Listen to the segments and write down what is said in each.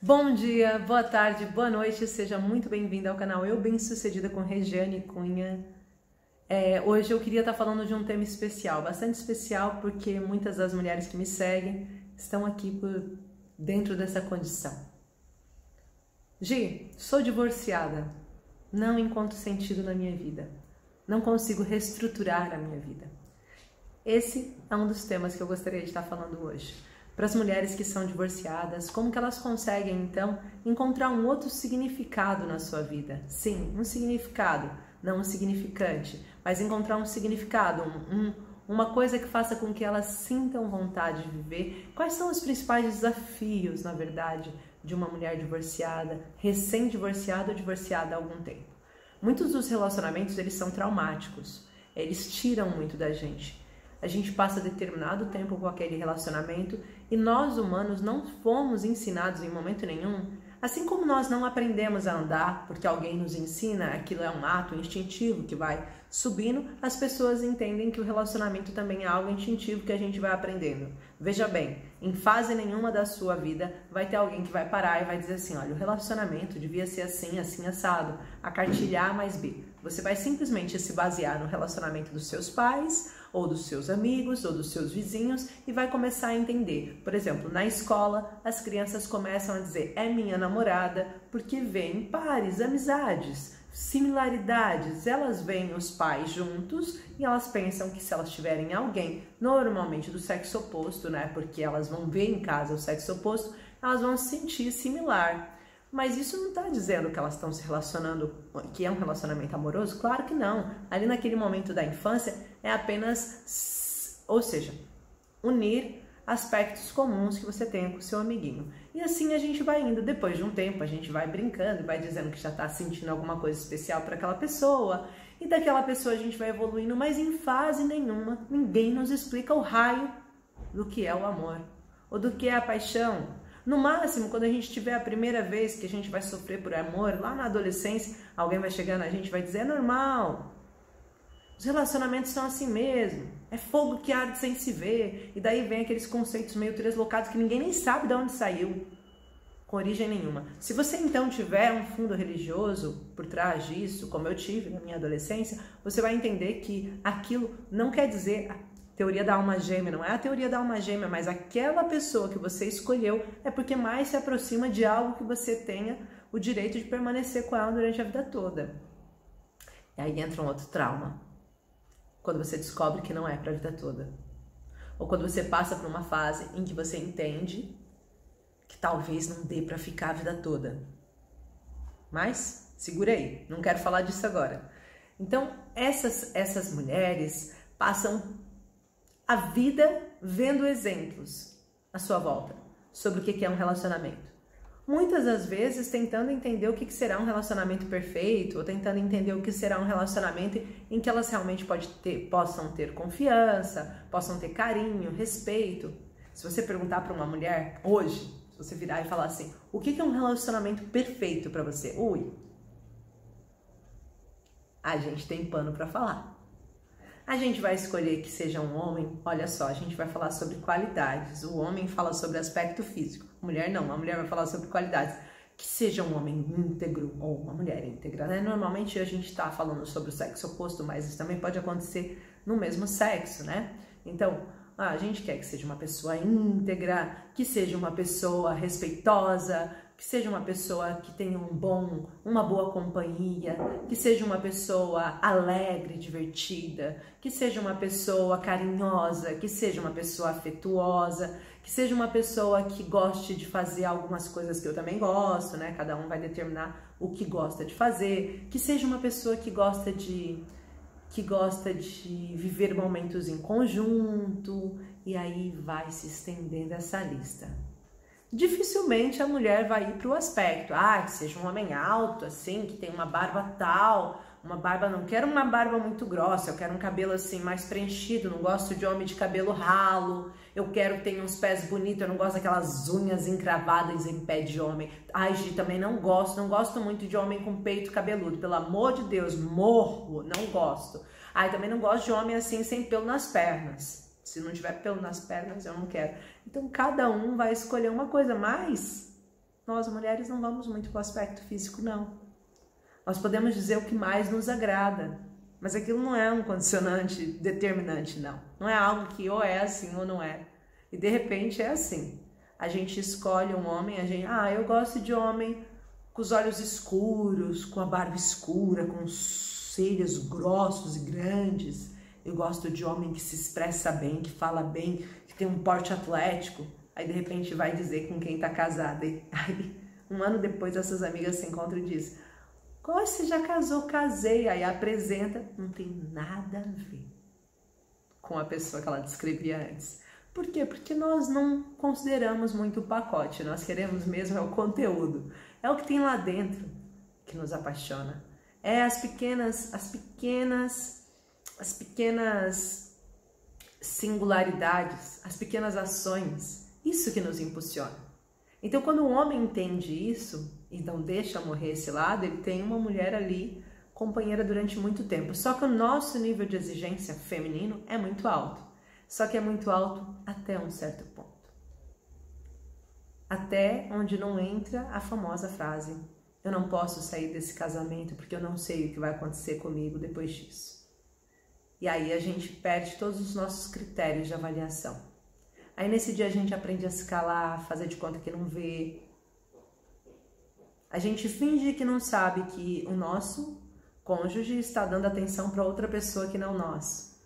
Bom dia, boa tarde, boa noite, seja muito bem-vindo ao canal Eu Bem Sucedida com Regiane Cunha. Hoje eu queria estar falando de um tema especial, bastante especial, porque muitas das mulheres que me seguem estão aqui dentro dessa condição. Gi, sou divorciada, não encontro sentido na minha vida, não consigo reestruturar a minha vida. Esse é um dos temas que eu gostaria de estar falando hoje. Para as mulheres que são divorciadas, como que elas conseguem, então, encontrar um outro significado na sua vida? Sim, um significado, não um significante, mas encontrar um significado, uma coisa que faça com que elas sintam vontade de viver. Quais são os principais desafios, na verdade, de uma mulher divorciada, recém-divorciada ou divorciada há algum tempo? Muitos dos relacionamentos, eles são traumáticos, eles tiram muito da gente. A gente passa determinado tempo com aquele relacionamento e nós humanos não fomos ensinados em momento nenhum, assim como nós não aprendemos a andar porque alguém nos ensina, aquilo é um ato instintivo que vai subindo, as pessoas entendem que o relacionamento também é algo instintivo que a gente vai aprendendo. Veja bem, em fase nenhuma da sua vida vai ter alguém que vai parar e vai dizer assim, olha, o relacionamento devia ser assim, assim, assado, a cartilha A mais B. Você vai simplesmente se basear no relacionamento dos seus pais, ou dos seus amigos, ou dos seus vizinhos, e vai começar a entender. Por exemplo, na escola, as crianças começam a dizer, é minha namorada, porque veem pares, amizades, similaridades. Elas veem os pais juntos e elas pensam que se elas tiverem alguém, normalmente do sexo oposto, né, porque elas vão ver em casa o sexo oposto, elas vão se sentir similar. Mas isso não está dizendo que elas estão se relacionando, que é um relacionamento amoroso? Claro que não. Ali naquele momento da infância é apenas, ou seja, unir aspectos comuns que você tenha com o seu amiguinho. E assim a gente vai indo. Depois de um tempo a gente vai brincando e vai dizendo que já está sentindo alguma coisa especial para aquela pessoa. E daquela pessoa a gente vai evoluindo, mas em fase nenhuma ninguém nos explica o raio do que é o amor ou do que é a paixão. No máximo, quando a gente tiver a primeira vez que a gente vai sofrer por amor, lá na adolescência, alguém vai chegar na gente e vai dizer, é normal, os relacionamentos são assim mesmo, é fogo que arde sem se ver, e daí vem aqueles conceitos meio treslocados que ninguém nem sabe de onde saiu, com origem nenhuma. Se você então tiver um fundo religioso por trás disso, como eu tive na minha adolescência, você vai entender que aquilo não quer dizer... Teoria da alma gêmea, não é a teoria da alma gêmea, mas aquela pessoa que você escolheu é porque mais se aproxima de algo que você tenha o direito de permanecer com ela durante a vida toda. E aí entra um outro trauma, quando você descobre que não é para a vida toda. Ou quando você passa por uma fase em que você entende que talvez não dê para ficar a vida toda. Mas, segura aí, não quero falar disso agora. Então, essas mulheres passam a vida vendo exemplos à sua volta sobre o que é um relacionamento. Muitas das vezes tentando entender o que será um relacionamento perfeito, ou tentando entender o que será um relacionamento em que elas realmente possam ter confiança, possam ter carinho, respeito. Se você perguntar para uma mulher hoje, se você virar e falar assim, o que é um relacionamento perfeito para você? Ui, a gente tem pano para falar. A gente vai escolher que seja um homem, olha só, a gente vai falar sobre qualidades. O homem fala sobre aspecto físico, a mulher não, a mulher vai falar sobre qualidades. Que seja um homem íntegro ou uma mulher íntegra, né? Normalmente a gente tá falando sobre o sexo oposto, mas isso também pode acontecer no mesmo sexo, né? Então, a gente quer que seja uma pessoa íntegra, que seja uma pessoa respeitosa, que seja uma pessoa que tenha uma boa companhia, que seja uma pessoa alegre, divertida, que seja uma pessoa carinhosa, que seja uma pessoa afetuosa, que seja uma pessoa que goste de fazer algumas coisas que eu também gosto, né? Cada um vai determinar o que gosta de fazer, que seja uma pessoa que gosta de viver momentos em conjunto, e aí vai se estendendo essa lista. Dificilmente a mulher vai ir para o aspecto, que seja um homem alto, assim, que tem uma barba tal, não quero uma barba muito grossa, eu quero um cabelo assim mais preenchido, não gosto de homem de cabelo ralo, eu quero que tenha uns pés bonitos, eu não gosto daquelas unhas encravadas em pé de homem. Gi, também não gosto muito de homem com peito cabeludo, pelo amor de Deus, morro, não gosto. Também não gosto de homem assim sem pelo nas pernas. Se não tiver pelo nas pernas, eu não quero. Então, cada um vai escolher uma coisa, mas nós mulheres não vamos muito para o aspecto físico, não. Nós podemos dizer o que mais nos agrada, mas aquilo não é um condicionante determinante, não. Não é algo que ou é assim ou não é. E de repente é assim. A gente escolhe um homem, eu gosto de homem com os olhos escuros, com a barba escura, com os cílios grossos e grandes. Eu gosto de homem que se expressa bem, que fala bem, que tem um porte atlético. Aí de repente vai dizer com quem tá casada. E aí, um ano depois, essas amigas se encontram e dizem: você já casou? Casei. Aí apresenta, não tem nada a ver com a pessoa que ela descrevia antes. Por quê? Porque nós não consideramos muito o pacote, nós queremos mesmo é o conteúdo. É o que tem lá dentro que nos apaixona. É as pequenas singularidades, as pequenas ações, isso que nos impulsiona. Então, quando um homem entende isso e não deixa morrer esse lado, ele tem uma mulher ali, companheira durante muito tempo. Só que o nosso nível de exigência feminino é muito alto. Só que é muito alto até um certo ponto. Até onde não entra a famosa frase: eu não posso sair desse casamento porque eu não sei o que vai acontecer comigo depois disso. E aí a gente perde todos os nossos critérios de avaliação. Aí nesse dia a gente aprende a se calar, fazer de conta que não vê. A gente finge que não sabe que o nosso cônjuge está dando atenção para outra pessoa que não nós.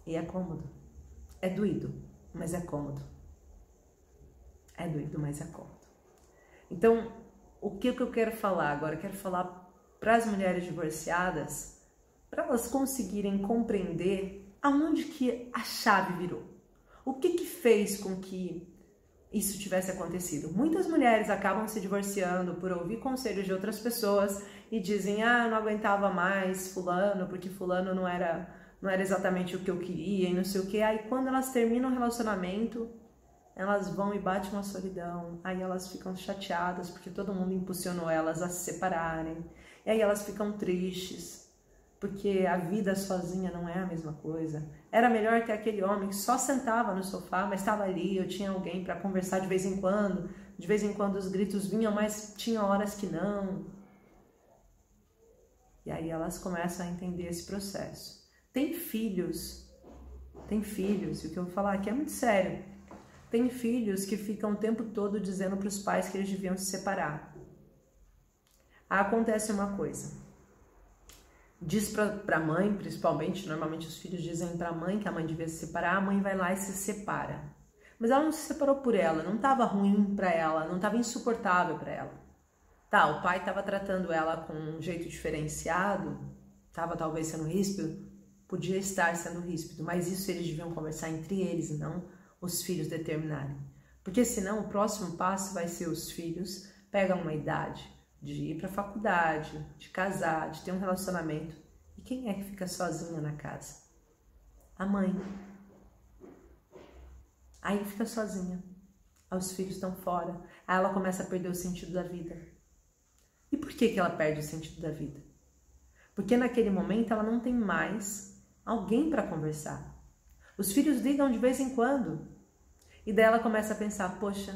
E é cômodo. É doído, mas é cômodo. É doído, mas é cômodo. Então, o que eu quero falar agora? Eu quero falar para as mulheres divorciadas, para elas conseguirem compreender aonde que a chave virou. O que fez com que isso tivesse acontecido? Muitas mulheres acabam se divorciando por ouvir conselhos de outras pessoas e dizem: eu não aguentava mais fulano, porque fulano não era exatamente o que eu queria e não sei o que. Aí quando elas terminam o relacionamento, elas vão e batem uma solidão. Aí elas ficam chateadas porque todo mundo impulsionou elas a se separarem. E aí elas ficam tristes porque a vida sozinha não é a mesma coisa. Era melhor ter aquele homem que só sentava no sofá, mas estava ali, eu tinha alguém para conversar de vez em quando. De vez em quando os gritos vinham, mas tinha horas que não. E aí elas começam a entender esse processo. Tem filhos, e o que eu vou falar aqui é muito sério. Tem filhos que ficam o tempo todo dizendo para os pais que eles deviam se separar. Acontece uma coisa. Diz para a mãe, principalmente, normalmente os filhos dizem para a mãe que a mãe devia se separar, a mãe vai lá e se separa. Mas ela não se separou por ela, não estava ruim para ela, não estava insuportável para ela. Tá, o pai estava tratando ela com um jeito diferenciado, estava talvez sendo ríspido, podia estar sendo ríspido, mas isso eles deviam conversar entre eles e não os filhos determinarem. Porque senão o próximo passo vai ser os filhos pegam uma idade de ir para a faculdade, de casar, de ter um relacionamento. E quem é que fica sozinha na casa? A mãe. Aí fica sozinha. Aí os filhos estão fora. Aí ela começa a perder o sentido da vida. E por que ela perde o sentido da vida? Porque naquele momento ela não tem mais alguém para conversar. Os filhos ligam de vez em quando. E daí ela começa a pensar: poxa,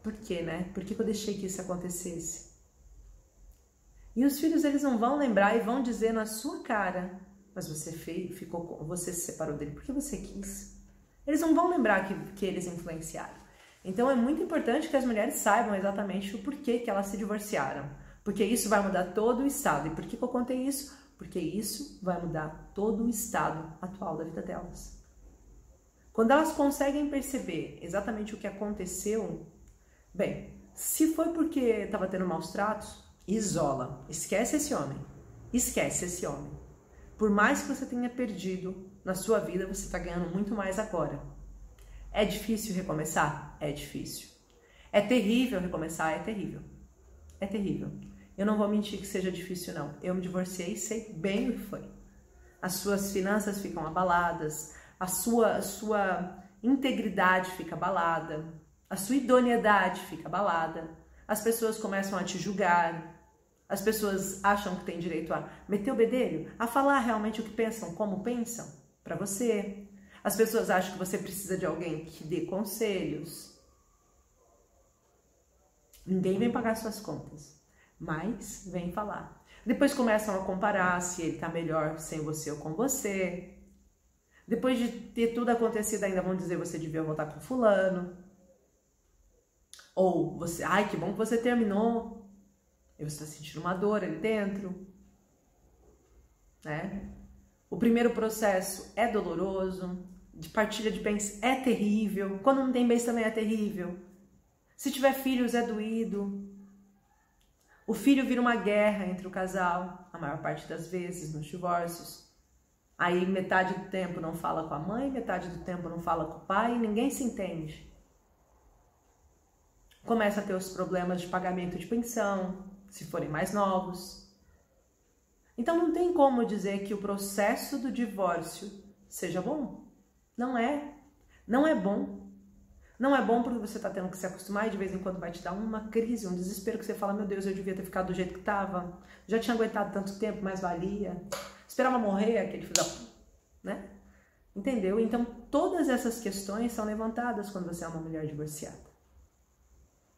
por quê, né? Por que eu deixei que isso acontecesse? E os filhos, eles não vão lembrar e vão dizer na sua cara: mas você você se separou dele porque você quis. Eles não vão lembrar que eles influenciaram. Então é muito importante que as mulheres saibam exatamente o porquê que elas se divorciaram. Porque isso vai mudar todo o estado. E por que eu contei isso? Porque isso vai mudar todo o estado atual da vida delas. Quando elas conseguem perceber exatamente o que aconteceu, bem, se foi porque estava tendo maus tratos, isola, esquece esse homem, esquece esse homem. Por mais que você tenha perdido na sua vida, você está ganhando muito mais agora. É difícil recomeçar? É difícil. É terrível recomeçar? É terrível. É terrível. Eu não vou mentir que seja difícil, não. Eu me divorciei e sei bem o que foi. As suas finanças ficam abaladas, a sua integridade fica abalada, a sua idoneidade fica abalada, as pessoas começam a te julgar, as pessoas acham que têm direito a meter o bedelho, a falar realmente o que pensam, como pensam, para você. As pessoas acham que você precisa de alguém que dê conselhos. Ninguém vem pagar suas contas, mas vem falar. Depois começam a comparar se ele tá melhor sem você ou com você. Depois de ter tudo acontecido, ainda vão dizer você devia voltar com fulano. Ou você, ai, que bom que você terminou. E você está sentindo uma dor ali dentro. Né? O primeiro processo é doloroso. De partilha de bens é terrível. Quando não tem bens também é terrível. Se tiver filhos é doído. O filho vira uma guerra entre o casal, a maior parte das vezes, nos divórcios. Aí metade do tempo não fala com a mãe, metade do tempo não fala com o pai, e ninguém se entende. Começa a ter os problemas de pagamento de pensão, se forem mais novos. Então não tem como dizer que o processo do divórcio seja bom. Não é. Não é bom. Não é bom porque você está tendo que se acostumar e de vez em quando vai te dar uma crise, um desespero que você fala, meu Deus, eu devia ter ficado do jeito que estava. Já tinha aguentado tanto tempo, mas valia. Esperava morrer aquele filho da... né? Entendeu? Então todas essas questões são levantadas quando você é uma mulher divorciada.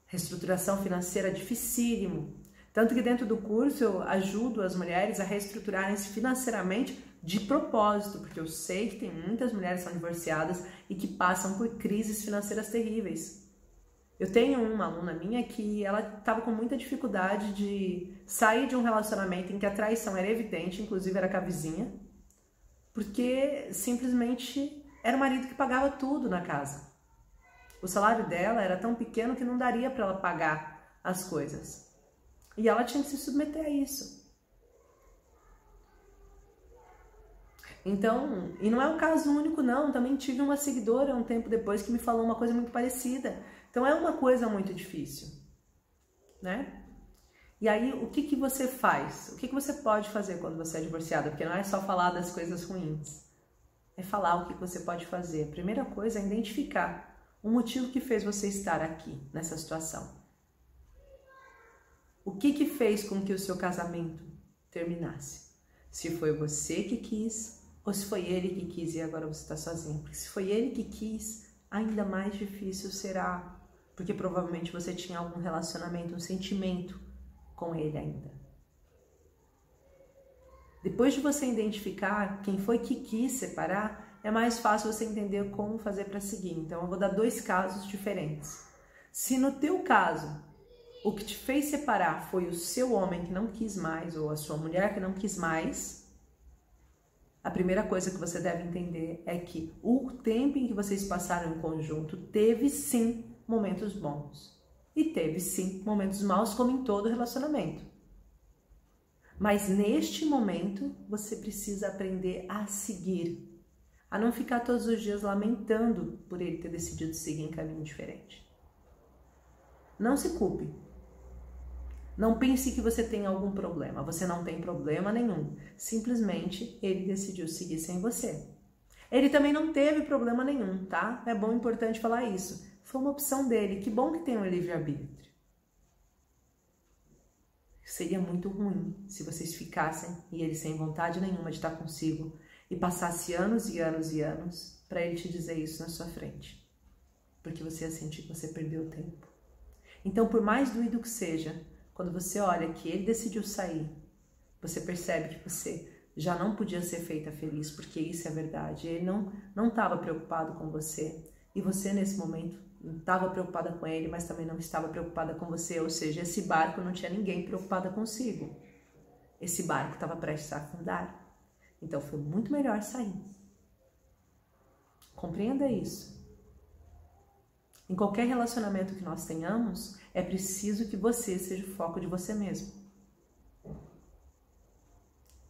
Reestruturação financeira é dificílimo. Tanto que dentro do curso eu ajudo as mulheres a reestruturarem-se financeiramente de propósito, porque eu sei que tem muitas mulheres que são divorciadas e que passam por crises financeiras terríveis. Eu tenho uma aluna minha que ela estava com muita dificuldade de sair de um relacionamento em que a traição era evidente, inclusive era com a vizinha, porque simplesmente era o marido que pagava tudo na casa. O salário dela era tão pequeno que não daria para ela pagar as coisas. E ela tinha que se submeter a isso. Então, e não é um caso único não, também tive uma seguidora um tempo depois que me falou uma coisa muito parecida. Então é uma coisa muito difícil, né? E aí, o que você faz? O que você pode fazer quando você é divorciada? Porque não é só falar das coisas ruins, é falar o que você pode fazer. A primeira coisa é identificar o motivo que fez você estar aqui, nessa situação. O que fez com que o seu casamento terminasse? Se foi você que quis ou se foi ele que quis e agora você está sozinho. Porque se foi ele que quis, ainda mais difícil será. Porque provavelmente você tinha algum relacionamento, um sentimento com ele ainda. Depois de você identificar quem foi que quis separar, é mais fácil você entender como fazer para seguir. Então eu vou dar 2 casos diferentes. Se no teu caso, o que te fez separar foi o seu homem que não quis mais ou a sua mulher que não quis mais, a primeira coisa que você deve entender é que o tempo em que vocês passaram em conjunto teve sim momentos bons e teve sim momentos maus, como em todo relacionamento. Mas neste momento você precisa aprender a seguir, a não ficar todos os dias lamentando por ele ter decidido seguir em caminho diferente. Não se culpe. Não pense que você tem algum problema. Você não tem problema nenhum. Simplesmente ele decidiu seguir sem você. Ele também não teve problema nenhum, tá? É bom, importante falar isso. Foi uma opção dele. Que bom que tem um livre-arbítrio. Seria muito ruim se vocês ficassem e ele sem vontade nenhuma de estar consigo e passasse anos e anos e anos para ele te dizer isso na sua frente. Porque você ia sentir que você perdeu tempo. Então, por mais doído que seja, quando você olha que ele decidiu sair, você percebe que você já não podia ser feita feliz, porque isso é verdade. Ele não estava preocupado com você. E você, nesse momento, não estava preocupada com ele, mas também não estava preocupada com você. Ou seja, esse barco não tinha ninguém preocupada consigo. Esse barco estava prestes a afundar. Então, foi muito melhor sair. Compreenda isso. Em qualquer relacionamento que nós tenhamos, é preciso que você seja o foco de você mesmo.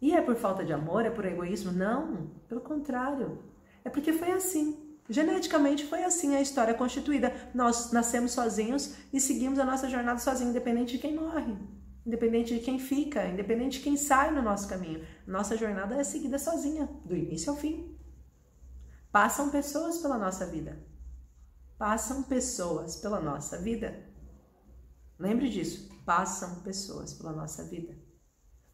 E é por falta de amor? É por egoísmo? Não, pelo contrário. É porque foi assim. Geneticamente foi assim a história constituída. Nós nascemos sozinhos e seguimos a nossa jornada sozinhos, independente de quem morre, independente de quem fica, independente de quem sai no nosso caminho. Nossa jornada é seguida sozinha, do início ao fim. Passam pessoas pela nossa vida. Passam pessoas pela nossa vida. Lembre disso, passam pessoas pela nossa vida.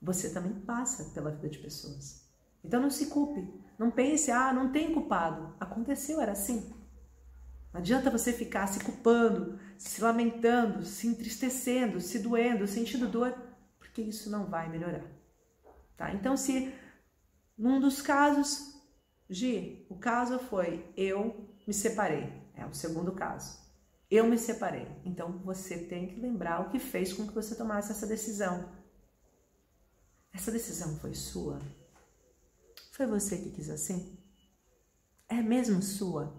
Você também passa pela vida de pessoas. Então não se culpe, não pense, não tem culpado. Aconteceu, era assim. Não adianta você ficar se culpando, se lamentando, se entristecendo, se doendo, sentindo dor, porque isso não vai melhorar. Tá? Então, se num dos casos, Gi, o caso foi eu me separei, é o segundo caso. Eu me separei. Então, você tem que lembrar o que fez com que você tomasse essa decisão. Essa decisão foi sua? Foi você que quis assim? É mesmo sua?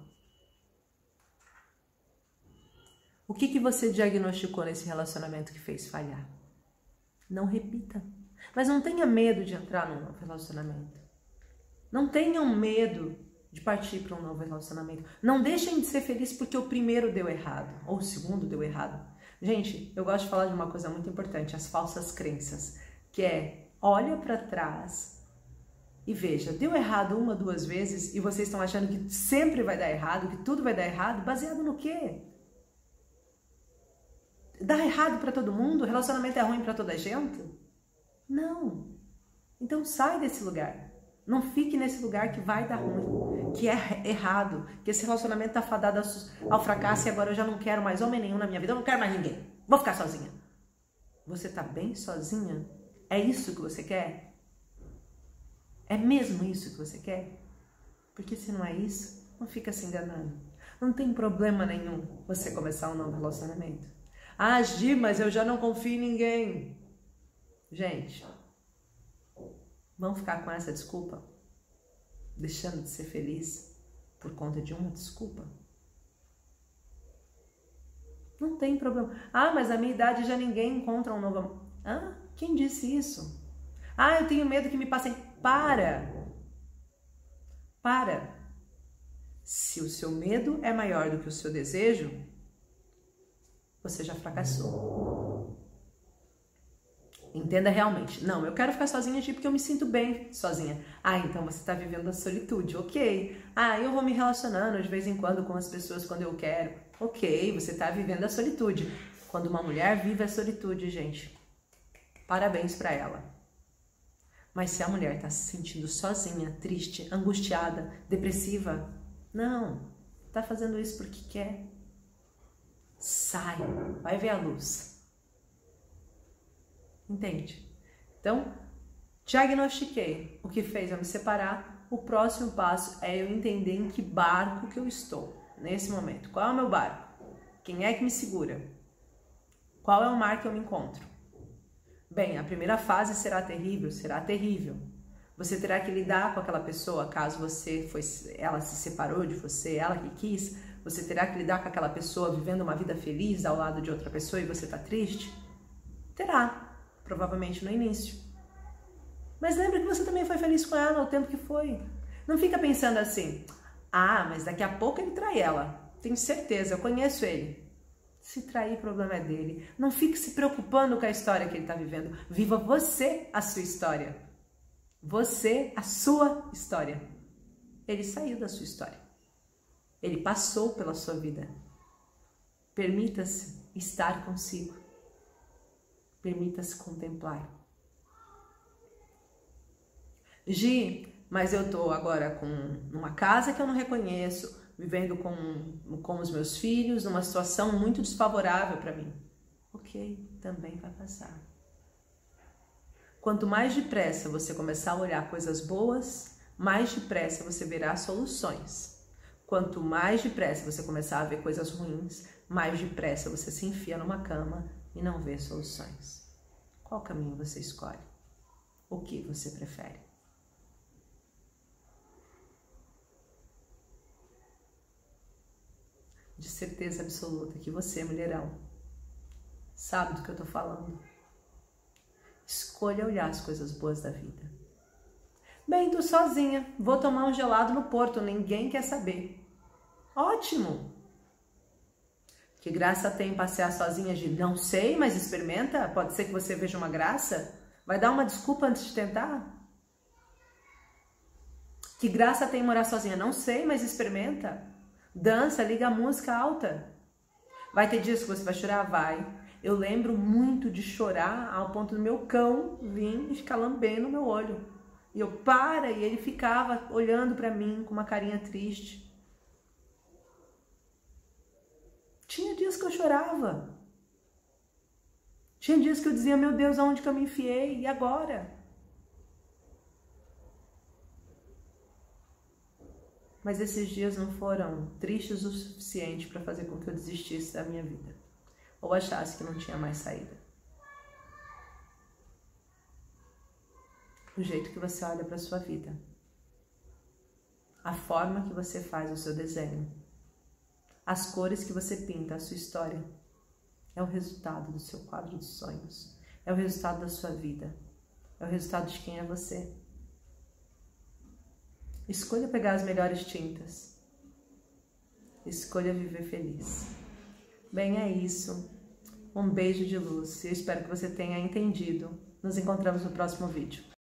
O que você diagnosticou nesse relacionamento que fez falhar? Não repita. Mas não tenha medo de entrar num novo relacionamento. Não tenham medo de partir para um novo relacionamento. Não deixem de ser felizes porque o primeiro deu errado, ou o segundo deu errado. Gente, eu gosto de falar de uma coisa muito importante, as falsas crenças, que é, olha para trás e veja, deu errado uma, duas vezes e vocês estão achando que sempre vai dar errado, que tudo vai dar errado, baseado no quê? Dá errado para todo mundo? O relacionamento é ruim para toda a gente? Não. Então sai desse lugar. Não fique nesse lugar que vai dar ruim, que é errado, que esse relacionamento está fadado ao fracasso e agora eu já não quero mais homem nenhum na minha vida, eu não quero mais ninguém, vou ficar sozinha. Você está bem sozinha? É isso que você quer? É mesmo isso que você quer? Porque se não é isso, não fica se enganando. Não tem problema nenhum você começar um novo relacionamento. Ah, Gi, mas eu já não confio em ninguém. Gente, vão ficar com essa desculpa? Deixando de ser feliz por conta de uma desculpa? Não tem problema. Ah, mas a minha idade já ninguém encontra um novo amor. Ah, quem disse isso? Ah, eu tenho medo que me passem. Para! Se o seu medo é maior do que o seu desejo, você já fracassou. Entenda realmente. Não, eu quero ficar sozinha porque eu me sinto bem sozinha. Ah, então você está vivendo a solitude. Ok. Ah, eu vou me relacionando de vez em quando com as pessoas quando eu quero. Ok, você está vivendo a solitude. Quando uma mulher vive a solitude, gente, parabéns para ela. Mas se a mulher está se sentindo sozinha, triste, angustiada, depressiva, não. Está fazendo isso porque quer. Sai, vai ver a luz. Entende? Então, diagnostiquei o que fez eu me separar. O próximo passo é eu entender em que barco que eu estou nesse momento. Qual é o meu barco? Quem é que me segura? Qual é o mar que eu me encontro? Bem, a primeira fase será terrível, será terrível. Você terá que lidar com aquela pessoa, caso ela se separou de você, ela que quis. Você terá que lidar com aquela pessoa vivendo uma vida feliz ao lado de outra pessoa e você está triste? Terá. Provavelmente no início. Mas lembra que você também foi feliz com ela o tempo que foi. Não fica pensando assim, ah, mas daqui a pouco ele trai ela. Tenho certeza, eu conheço ele. Se trair, o problema é dele. Não fique se preocupando com a história que ele está vivendo. Viva você a sua história. Você, a sua história. Ele saiu da sua história. Ele passou pela sua vida. Permita-se estar consigo. Permita-se contemplar. Gi, mas eu tô agora com uma casa que eu não reconheço, vivendo com os meus filhos, numa situação muito desfavorável para mim. Ok, também vai passar. Quanto mais depressa você começar a olhar coisas boas, mais depressa você verá soluções. Quanto mais depressa você começar a ver coisas ruins, mais depressa você se enfia numa cama e não vê soluções. Qual caminho você escolhe? O que você prefere? De certeza absoluta que você, mulherão, sabe do que eu tô falando. Escolha olhar as coisas boas da vida. Bem, tô sozinha, vou tomar um gelado no Porto, ninguém quer saber. Ótimo! Que graça tem passear sozinha de não sei, mas experimenta? Pode ser que você veja uma graça? Vai dar uma desculpa antes de tentar? Que graça tem morar sozinha? Não sei, mas experimenta. Dança, liga a música alta. Vai ter dias que você vai chorar? Vai. Eu lembro muito de chorar ao ponto do meu cão vir e ficar lambendo o meu olho. E eu e ele ficava olhando para mim com uma carinha triste. Tinha dias que eu chorava. Tinha dias que eu dizia, meu Deus, aonde que eu me enfiei? E agora? Mas esses dias não foram tristes o suficiente para fazer com que eu desistisse da minha vida. Ou achasse que não tinha mais saída. O jeito que você olha para a sua vida. A forma que você faz o seu desenho. As cores que você pinta, a sua história. É o resultado do seu quadro de sonhos. É o resultado da sua vida. É o resultado de quem é você. Escolha pegar as melhores tintas. Escolha viver feliz. Bem, é isso. Um beijo de luz. Eu espero que você tenha entendido. Nos encontramos no próximo vídeo.